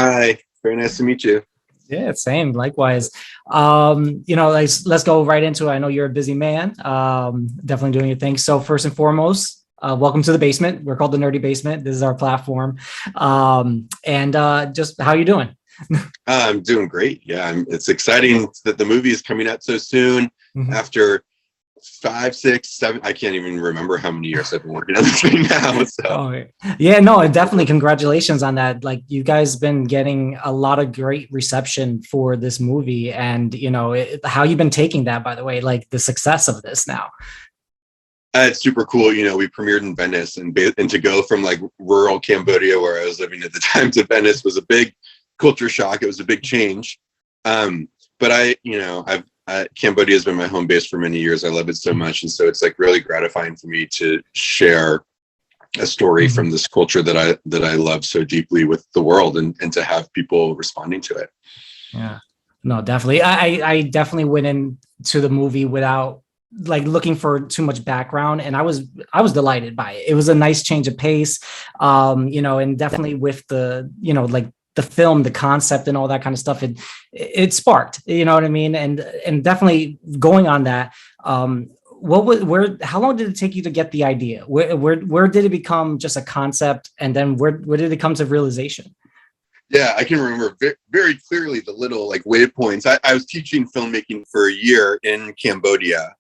Hi, very nice to meet you. Yeah, same. Likewise. Let's go right into it. I know you're a busy man. Definitely doing your thing. So first and foremost, welcome to the basement. We're called the Nerdy Basement. This is our platform. Just how you doing? I'm doing great. Yeah, it's exciting that the movie is coming out so soon Mhm. after 5, 6, 7. I can't even remember how many years I've been working on this thing now. So Oh, yeah, no, and definitely congratulations on that. Like you guys been getting a lot of great reception for this movie, and how you've been taking that, by the way, like the success of this now. it's super cool. We premiered in Venice, and to go from like rural Cambodia, where I was living at the time, to Venice was a big culture shock. It was a big change. But Cambodia has been my home base for many years. I love it so much, and so it's like really gratifying for me to share a story from this culture that I love so deeply with the world, and to have people responding to it. Yeah, no, definitely. I definitely went into the movie without like looking for too much background, and I was delighted by it. It was a nice change of pace, and definitely with the like the film, the concept, and all that kind of stuff. It sparked, you know what I mean, and definitely going on that. How long did it take you to get the idea? Where did it become just a concept, and then where did it come to realization? Yeah, I can remember very clearly the little like waypoints. I was teaching filmmaking for a year in Cambodia,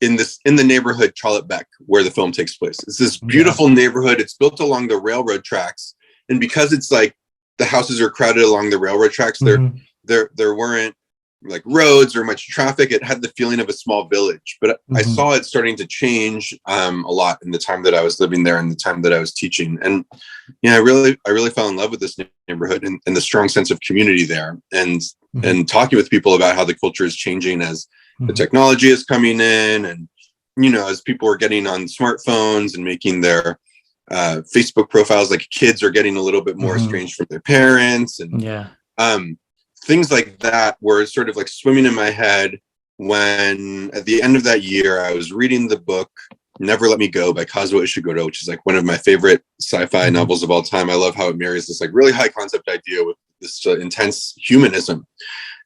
in the neighborhood Charlotte, where the film takes place. It's this beautiful neighborhood. It's built along the railroad tracks, and because it's like the houses are crowded along the railroad tracks, there weren't like roads or much traffic. It had the feeling of a small village, but I saw it starting to change a lot in the time that I was living there and the time that I was teaching. And I really fell in love with this neighborhood and the strong sense of community there, and talking with people about how the culture is changing as the technology is coming in, and as people are getting on smartphones and making their Facebook profiles, like kids are getting a little bit more estranged from their parents, and things like that were sort of like swimming in my head when at the end of that year I was reading the book Never Let Me Go by Kazuo Ishiguro, which is like one of my favorite sci-fi novels of all time. I love how it marries this like really high concept idea with this intense humanism.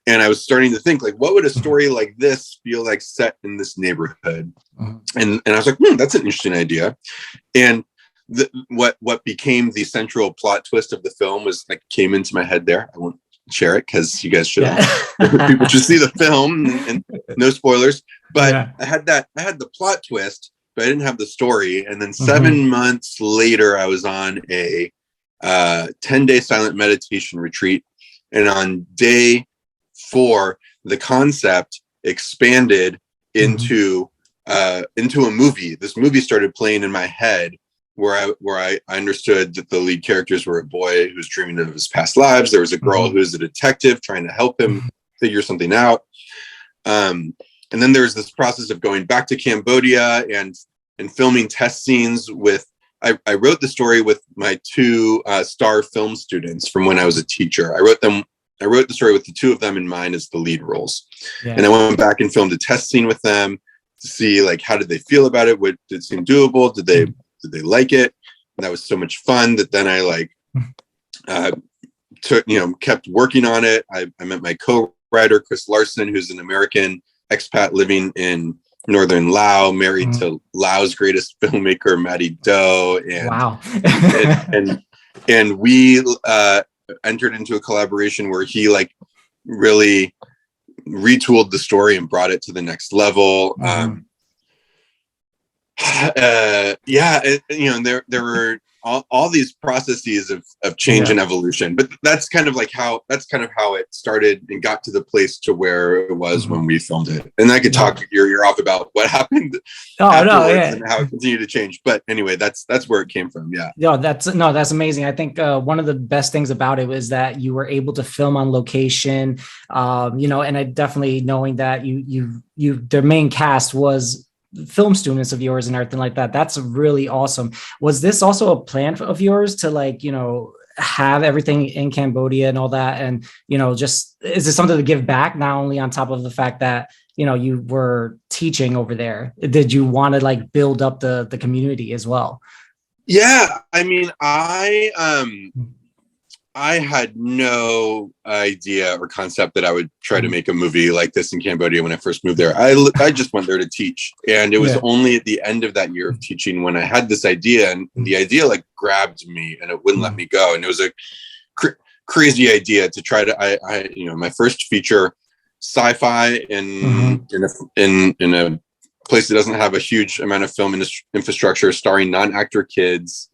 And I was starting to think, like, what would a story like this feel like set in this neighborhood? And I was like, that's an interesting idea. And what became the central plot twist of the film was like came into my head there. I won't share it because you guys should people should see the film, and no spoilers. But I had the plot twist, but I didn't have the story. And then 7 months later, I was on a 10-day silent meditation retreat, and on day 4, the concept expanded into a movie. This movie started playing in my head, where I understood that the lead characters were a boy who's dreaming of his past lives. There was a girl who's a detective trying to help him figure something out. And then there's this process of going back to Cambodia and filming test scenes with, I wrote the story with my 2 star film students from when I was a teacher. I wrote the story with the 2 of them in mind as the lead roles. And I went back and filmed a test scene with them to see like, how did they feel about it? What did it seem doable? Did they like it? And that was so much fun that then I like kept working on it. I met my co-writer Chris Larson, who's an American expat living in northern Laos, married to Laos' greatest filmmaker Matty Doe, and we entered into a collaboration where he like really retooled the story and brought it to the next level. There were all these processes of change and evolution, but that's kind of how it started and got to the place to where it was when we filmed it. And I could talk your ear off about what happened afterwards and how it continued to change. But anyway, that's where it came from. That's amazing. I think one of the best things about it was that you were able to film on location, and I definitely knowing that their main cast was film students of yours and everything like that. That's really awesome. Was this also a plan of yours to have everything in Cambodia and all that? And, just, is this something to give back, not only on top of the fact that, you were teaching over there? Did you want to build up the community as well? Yeah. I mean, I had no idea or concept that I would try to make a movie like this in Cambodia when I first moved there. I just went there to teach. And it was only at the end of that year of teaching when I had this idea, and the idea like grabbed me and it wouldn't let me go. And it was a crazy idea to try to, I my first feature sci-fi in a place that doesn't have a huge amount of film infrastructure, starring non-actor kids,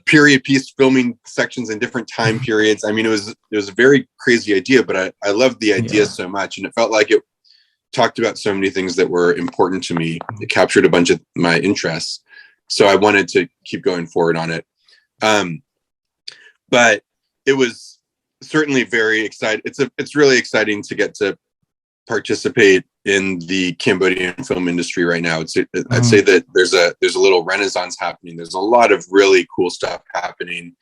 period piece filming sections in different time periods. I mean, it was a very crazy idea, but I loved the idea so much, and it felt like it talked about so many things that were important to me. It captured a bunch of my interests, so I wanted to keep going forward on it. But it was certainly very exciting. It's really exciting to get to participate in the Cambodian film industry right now. I'd say that there's a little renaissance happening. There's a lot of really cool stuff happening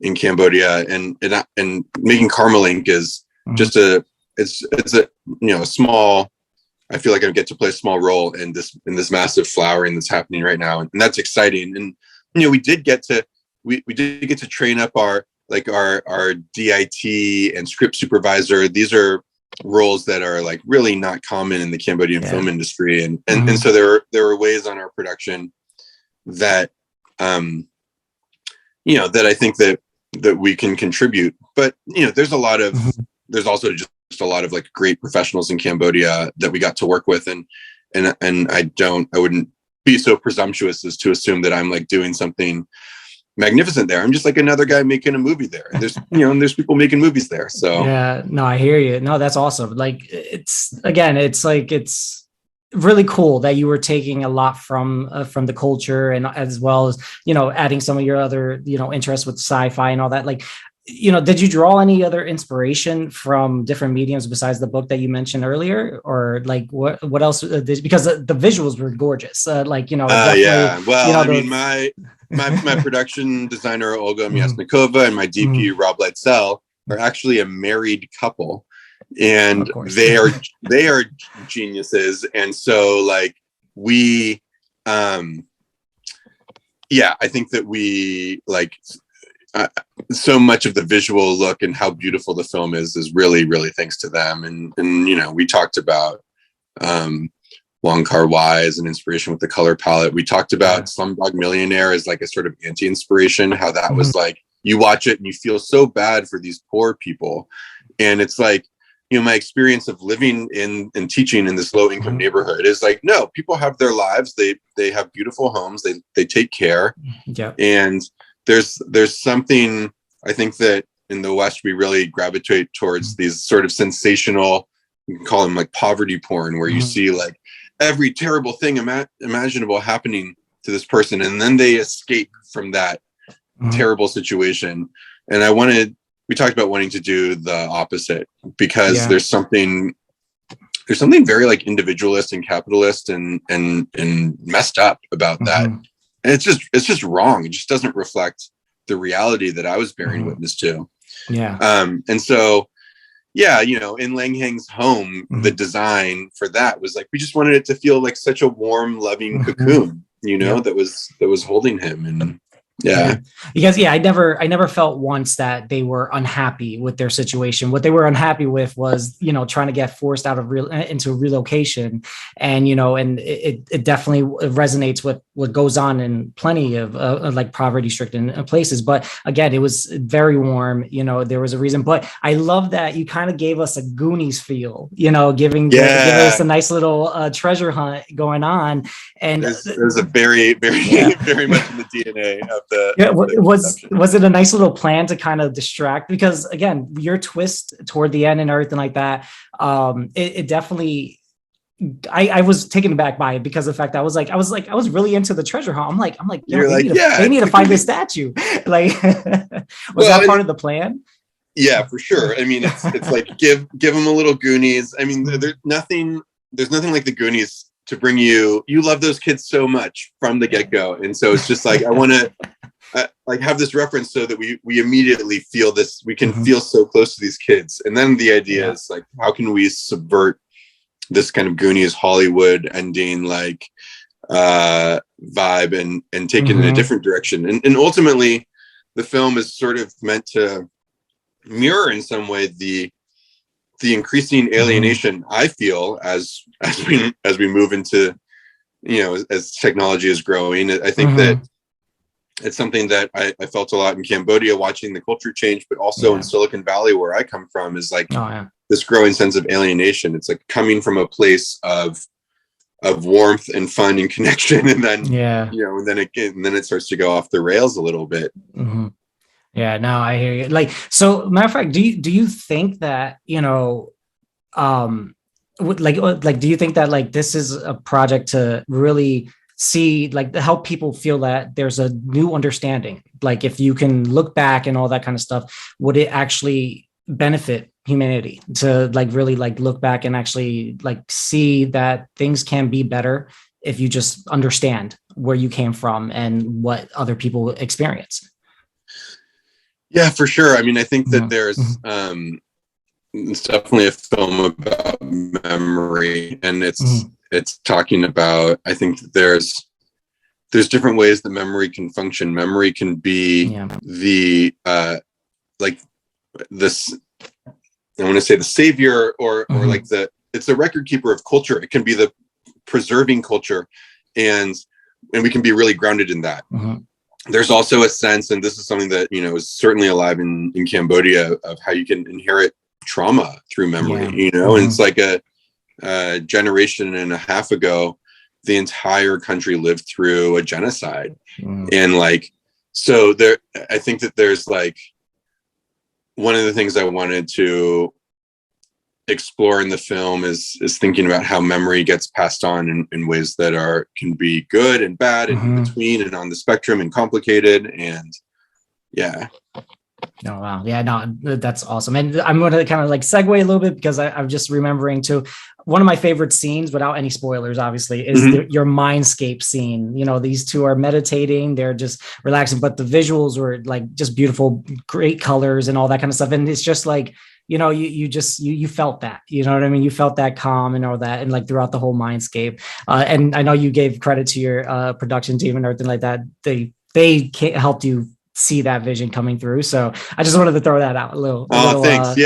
in Cambodia, and making KARMALINK is just it's a small. I feel like I get to play a small role in this massive flowering that's happening right now, and that's exciting. And we did get to train up our DIT and script supervisor. These are roles that are like really not common in the Cambodian film industry, and so there were ways on our production that that I think that we can contribute. But there's also just a lot of like great professionals in Cambodia that we got to work with, and I wouldn't be so presumptuous as to assume that I'm like doing something magnificent there. I'm just like another guy making a movie there, and there's people making movies there. So I hear you. No, that's awesome. Like it's really cool that you were taking a lot from the culture, and as well as adding some of your other interests with sci-fi and all that. Like did you draw any other inspiration from different mediums besides the book that you mentioned earlier, or like what else because the visuals were gorgeous, well, I mean, my production designer Olga Myasnikova and my DP Rob Lightsell are actually a married couple, and they are geniuses. And so like we I think that we like so much of the visual look and how beautiful the film is really, really thanks to them. And we talked about Wong Kar-wai as an inspiration with the color palette. We talked about Slumdog Millionaire as like a sort of anti-inspiration, how that was like, you watch it and you feel so bad for these poor people. And it's like, my experience of living and teaching in this low income neighborhood is like, no, people have their lives. They have beautiful homes. They take care. Yeah. And there's something, I think, that in the West, we really gravitate towards these sort of sensational, you can call them like poverty porn, where you see like every terrible thing imaginable happening to this person, and then they escape from that terrible situation. And we talked about wanting to do the opposite, because there's something very like individualist and capitalist and messed up about that. And it's just wrong. It just doesn't reflect the reality that I was bearing witness to. Yeah. And so, in Lang Hang's home, the design for that was like, we just wanted it to feel like such a warm, loving cocoon, that was holding him. And because I never felt once that they were unhappy with their situation. What they were unhappy with was trying to get forced out of into relocation, and and it definitely resonates with what goes on in plenty of like poverty stricken places. But again, it was very warm. There was a reason. But I love that you kind of gave us a Goonies feel. Giving us a nice little treasure hunt going on. And there's a very very much in the DNA of was it a nice little plan to kind of distract, because again, your twist toward the end and everything like that, it definitely, I was taken aback by it, because of the fact that I was really into the treasure hunt. I'm like, they need to find this statue. Like, was that part of the plan? Yeah, for sure. I mean, it's like give them a little Goonies. I mean, there's nothing like the Goonies to bring you love those kids so much from the get-go. And so it's just like, I want to like have this reference so that we immediately feel this, we can feel so close to these kids. And then the idea is like, how can we subvert this kind of Goonies Hollywood ending like vibe and take it in a different direction. And ultimately the film is sort of meant to mirror in some way the increasing alienation I feel as we move into, as technology is growing. I think that it's something that I felt a lot in Cambodia, watching the culture change, but also in Silicon Valley, where I come from, is like this growing sense of alienation. It's like coming from a place of warmth and fun and connection, and then and then it starts to go off the rails a little bit. Yeah, no, I hear you. Like, so matter of fact, do you think that, do you think that like this is a project to really see, like, help people feel that there's a new understanding? Like, if you can look back and all that kind of stuff, would it actually benefit humanity to like really like look back and actually like see that things can be better if you just understand where you came from and what other people experience? Yeah, for sure. I mean, I think that there's it's definitely a film about memory, and it's talking about, I think that there's different ways that memory can function. Memory can be the like this, I want to say the savior, or like it's the record keeper of culture. It can be the preserving culture, and we can be really grounded in that. There's also a sense, and this is something that, is certainly alive in Cambodia, of how you can inherit trauma through memory, and it's like a generation and a half ago, the entire country lived through a genocide. And like, so there, I think that there's like, one of the things I wanted to explore in the film is thinking about how memory gets passed on in ways that can be good and bad, and in between, and on the spectrum, and complicated. And Oh, wow. Yeah, no, that's awesome. And I'm going to kind of like segue a little bit, because I'm just remembering too, one of my favorite scenes, without any spoilers, obviously, is your mindscape scene. These two are meditating, they're just relaxing, but the visuals were like just beautiful, great colors and all that kind of stuff. And it's just like, you felt that, you know what I mean? You felt that calm and all that, and like throughout the whole mindscape. And I know you gave credit to your production team and everything like that. They helped you see that vision coming through. So I just wanted to throw that out a little. Thanks.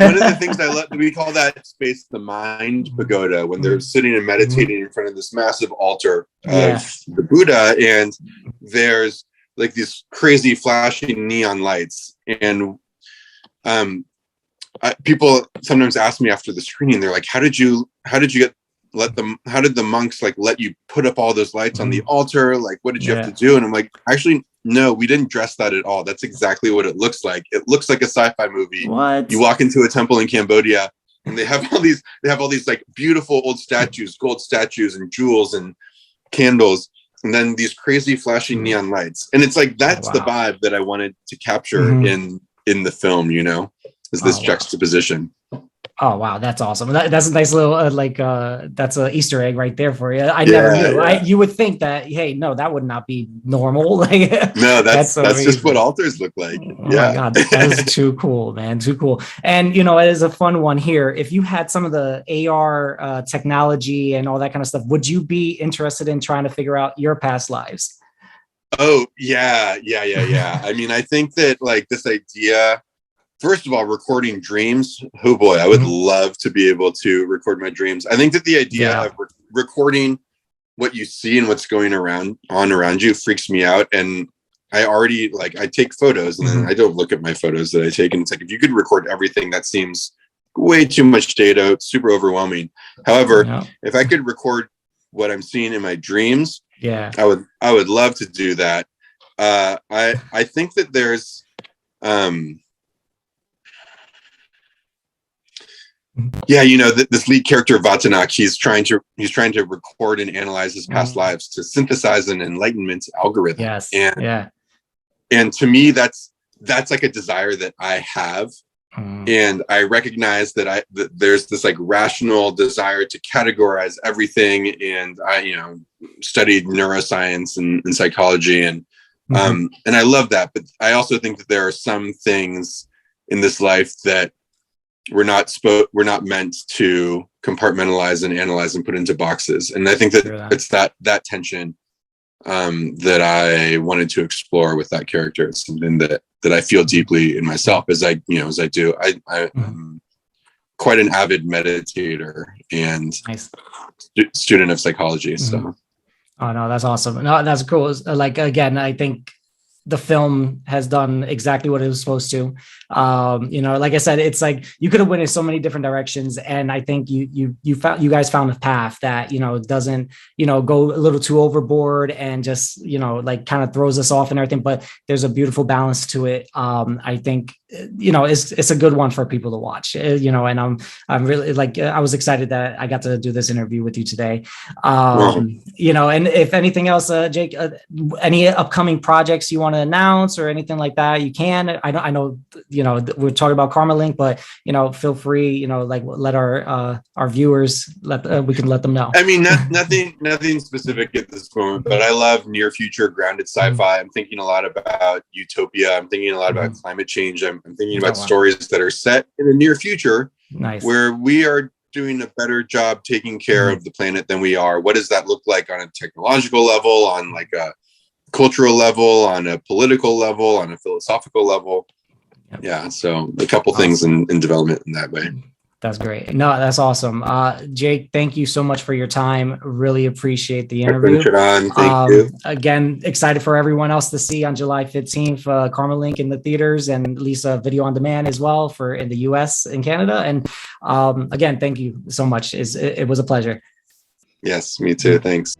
One of the things I love, we call that space the mind pagoda, when they're sitting and meditating in front of this massive altar of the Buddha, and there's like these crazy flashing neon lights. And people sometimes ask me after the screening, they're like, how did the monks like let you put up all those lights on the altar? Like, what did you have to do? And I'm like, actually, no, we didn't dress that at all. That's exactly what it looks like. It looks like a sci-fi movie. What? You walk into a temple in Cambodia, and they have all these like beautiful old statues, gold statues, and jewels and candles, and then these crazy flashing neon lights. And it's like, that's the vibe that I wanted to capture in the film, is this juxtaposition. Oh, wow. That's awesome. That's a nice little, that's an Easter egg right there for you. I never knew. You would think that, hey, no, that would not be normal. No, that's just what altars look like. Oh my God. That is too cool, man. Too cool. And, it is a fun one here. If you had some of the AR technology and all that kind of stuff, would you be interested in trying to figure out your past lives? Oh, yeah. I mean, I think that like this idea, first of all, recording dreams. Oh boy, I would love to be able to record my dreams. I think that the idea of recording what you see and what's going around you freaks me out. And I already I take photos, and then I don't look at my photos that I take. And it's like, if you could record everything, that seems way too much data. It's super overwhelming. However, if I could record what I'm seeing in my dreams, I would love to do that. I think that there's this lead character Vatanak, he's trying to record and analyze his past lives to synthesize an enlightenment algorithm. And to me, that's like a desire that I have. And I recognize that there's this like rational desire to categorize everything. And I, studied neuroscience and psychology, and I love that. But I also think that there are some things in this life that we're not meant to compartmentalize and analyze and put into boxes. And I think that it's that tension that I wanted to explore with that character. It's something that that I feel deeply in myself as I do. I'm quite an avid meditator and Nice. student of psychology. So. Oh no, that's awesome. No, that's cool. Like, again, I think the film has done exactly what it was supposed to. Like I said, it's like you could have went in so many different directions, and I think you guys found a path that doesn't go a little too overboard and just like kind of throws us off and everything. But there's a beautiful balance to it. I think it's a good one for people to watch. And I'm really like I was excited that I got to do this interview with you today. And if anything else, Jake, any upcoming projects you want to announce or anything like that, you can. I know we're talking about KARMALINK, but feel free, like let our viewers we can let them know. I mean, nothing specific at this moment, but I love near future grounded sci-fi. I'm thinking a lot about utopia. I'm thinking a lot about climate change. I'm thinking about stories that are set in the near future, where we are doing a better job taking care of the planet than we are. What does that look like on a technological level, on like a cultural level, on a political level, on a philosophical level? Yeah, so a couple things in development in that way. That's great. No, that's awesome. Jake, thank you so much for your time. Really appreciate the interview. Thank you. Again, excited for everyone else to see on July 15th, KARMALINK in the theaters, and at least a video on demand as well for in the US and Canada. And again, thank you so much. It was a pleasure. Yes, me too. Thanks.